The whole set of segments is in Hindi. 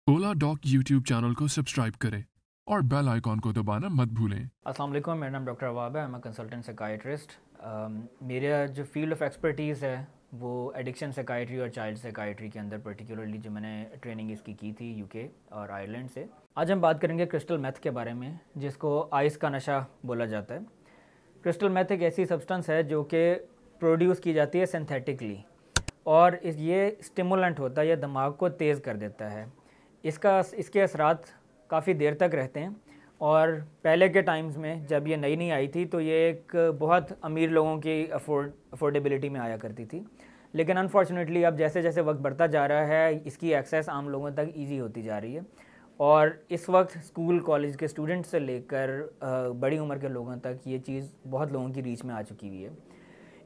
ओला डॉक यूट्यूब चैनल को सब्सक्राइब करें और बेल आइकॉन को दबाना मत भूलें। अस्सलाम वालेकुम, मेरा नाम डॉक्टर अवाब है। मैं कंसल्टेंट साइकाइट्रिस्ट। मेरा जो फील्ड ऑफ एक्सपर्टीज़ है वो एडिक्शन साइकाइट्री और चाइल्ड साइकाइट्री के अंदर पर्टिकुलरली जो मैंने ट्रेनिंग इसकी की थी यूके और आयरलैंड से। आज हम बात करेंगे क्रिस्टल मेथ के बारे में, जिसको आइस का नशा बोला जाता है। क्रिस्टल मेथ एक ऐसी सब्सटेंस है जो कि प्रोड्यूस की जाती है सिंथेटिकली, और ये स्टिमुलेंट होता है, यह दिमाग को तेज़ कर देता है। इसके असरात काफ़ी देर तक रहते हैं, और पहले के टाइम्स में जब ये नई नई आई थी तो ये एक बहुत अमीर लोगों की अफोर्डेबिलिटी में आया करती थी। लेकिन अनफॉर्चुनेटली अब जैसे जैसे वक्त बढ़ता जा रहा है, इसकी एक्सेस आम लोगों तक ईजी होती जा रही है, और इस वक्त स्कूल कॉलेज के स्टूडेंट्स से लेकर बड़ी उम्र के लोगों तक ये चीज़ बहुत लोगों की रीच में आ चुकी हुई है।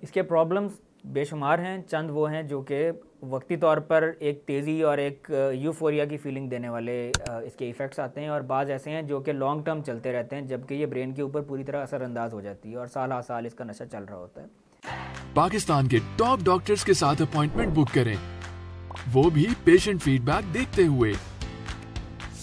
इसके प्रॉब्लम्स बेशुमार हैं। चंद वो हैं जो कि वक्ती तौर पर एक तेज़ी और एक यूफोरिया की फीलिंग देने वाले इसके इफ़ेक्ट्स आते हैं, और बाज़ ऐसे हैं जो कि लॉन्ग टर्म चलते रहते हैं, जबकि ये ब्रेन के ऊपर पूरी तरह असरअंदाज हो जाती है और साल हर साल इसका नशा चल रहा होता है। पाकिस्तान के टॉप डॉक्टर्स के साथ अपॉइंटमेंट बुक करें, वो भी पेशेंट फीडबैक देखते हुए।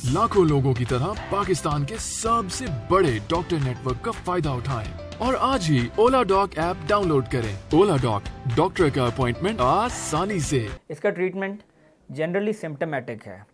लाखों लोगों की तरह पाकिस्तान के सबसे बड़े डॉक्टर नेटवर्क का फायदा उठाएं और आज ही ओला डॉक ऐप डाउनलोड करें। ओला डॉक, डॉक्टर का अपॉइंटमेंट आसानी से। इसका ट्रीटमेंट जनरली सिम्टमेटिक है।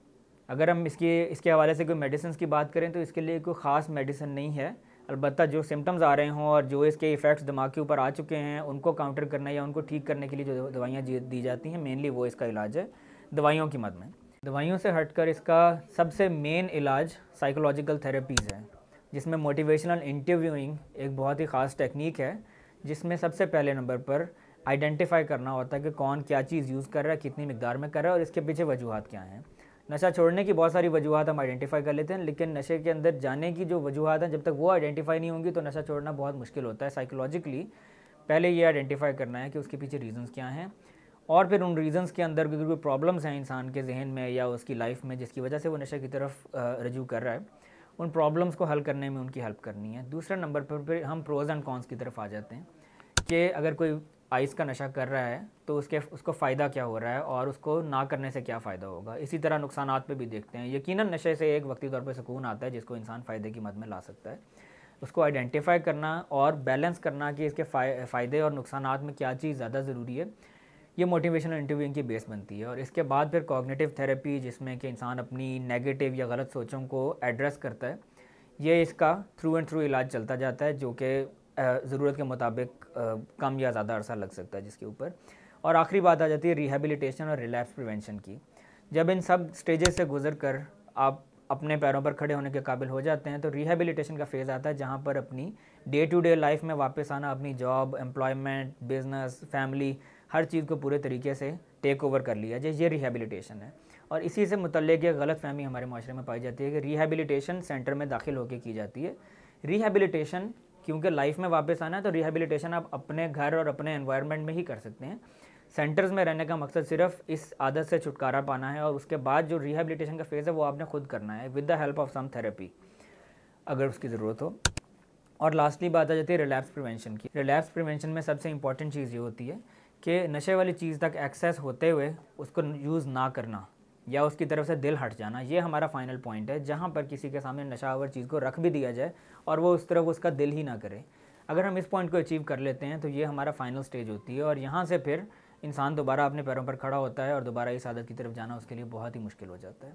अगर हम इसके हवाले से कोई मेडिसिन की बात करें तो इसके लिए कोई ख़ास मेडिसिन नहीं है। अलबत्ता जो सिम्टम्स आ रहे हों और जो इसके इफ़ेक्ट्स दिमाग के ऊपर आ चुके हैं, उनको काउंटर करने या उनको ठीक करने के लिए जो दवाइयाँ दी जाती हैं, मेनली वो इसका इलाज है दवाइयों की मद में। दवाइयों से हटकर इसका सबसे मेन इलाज साइकोलॉजिकल थेरेपीज़ है, जिसमें मोटिवेशनल इंटरव्यूइंग एक बहुत ही ख़ास टेक्निक है, जिसमें सबसे पहले नंबर पर आइडेंटिफाई करना होता है कि कौन क्या चीज़ यूज़ कर रहा है, कितनी मिकदार में कर रहा है, और इसके पीछे वजूहात क्या हैं। नशा छोड़ने की बहुत सारी वजूहात हम आइडेंटिफाई कर लेते हैं, लेकिन नशे के अंदर जाने की जो वजूहात हैं, जब तक वो आइडेंटिफाई नहीं होंगी तो नशा छोड़ना बहुत मुश्किल होता है। साइकोलॉजिकली पहले ये आइडेंटिफाई करना है कि उसके पीछे रीज़न्स क्या हैं, और फिर उन रीज़न्स के अंदर कोई प्रॉब्लम्स हैं इंसान के जहन में या उसकी लाइफ में जिसकी वजह से वो नशे की तरफ रजू कर रहा है, उन प्रॉब्लम्स को हल करने में उनकी हेल्प करनी है। दूसरे नंबर पर फिर हम प्रोज़ एंड कॉन्स की तरफ आ जाते हैं कि अगर कोई आइस का नशा कर रहा है तो उसको फ़ायदा क्या हो रहा है और उसको ना करने से क्या फ़ायदा होगा। इसी तरह नुकसानात पे भी देखते हैं। यकीनन नशे से एक वक्ती तौर पे सुकून आता है जिसको इंसान फ़ायदे की मद में ला सकता है। उसको आइडेंटिफाई करना और बैलेंस करना कि इसके फ़ायदे और नुकसानात में क्या चीज़ ज़्यादा ज़रूरी है, ये मोटिवेशनल इंटरव्यूइंग की बेस बनती है। और इसके बाद फिर कॉग्निटिव थेरेपी, जिसमें कि इंसान अपनी नेगेटिव या गलत सोचों को एड्रेस करता है, ये इसका थ्रू एंड थ्रू इलाज चलता जाता है, जो कि ज़रूरत के मुताबिक कम या ज़्यादा अरसा लग सकता है जिसके ऊपर। और आखिरी बात आ जाती है रिहैबिलिटेशन और रिलैप्स प्रिवेंशन की। जब इन सब स्टेजेस से गुजर कर आप अपने पैरों पर खड़े होने के काबिल हो जाते हैं तो रिहैबिलिटेशन का फेज़ आता है, जहाँ पर अपनी डे टू डे लाइफ में वापस आना, अपनी जॉब, एम्प्लॉयमेंट, बिज़नेस, फैमिली, हर चीज़ को पूरे तरीके से टेक ओवर कर लिया जाए। ये रिहैबिलिटेशन है। और इसी से मुतल्लिक़ एक गलत फहमी हमारे माशरे में पाई जाती है कि रिहैबिलिटेशन सेंटर में दाखिल होकर की जाती है। रिहैबिलिटेशन क्योंकि लाइफ में वापस आना है तो रिहैबिलिटेशन आप अपने घर और अपने एनवायरनमेंट में ही कर सकते हैं। सेंटर्स में रहने का मकसद सिर्फ इस आदत से छुटकारा पाना है, और उसके बाद जो रिहैबिलिटेशन का फेज़ है वो आपने खुद करना है with the help of some therapy अगर उसकी ज़रूरत हो। और लास्टली बात आ जाती है रिलैप्स प्रिवेंशन की। रिलैप्स प्रिवेंशन में सबसे इंपॉर्टेंट चीज़ ये होती है कि नशे वाली चीज़ तक एक्सेस होते हुए उसको यूज़ ना करना या उसकी तरफ से दिल हट जाना, ये हमारा फाइनल पॉइंट है, जहाँ पर किसी के सामने नशावर चीज़ को रख भी दिया जाए और वो उस तरफ उसका दिल ही ना करे। अगर हम इस पॉइंट को अचीव कर लेते हैं तो ये हमारा फाइनल स्टेज होती है, और यहाँ से फिर इंसान दोबारा अपने पैरों पर खड़ा होता है और दोबारा इस आदत की तरफ जाना उसके लिए बहुत ही मुश्किल हो जाता है।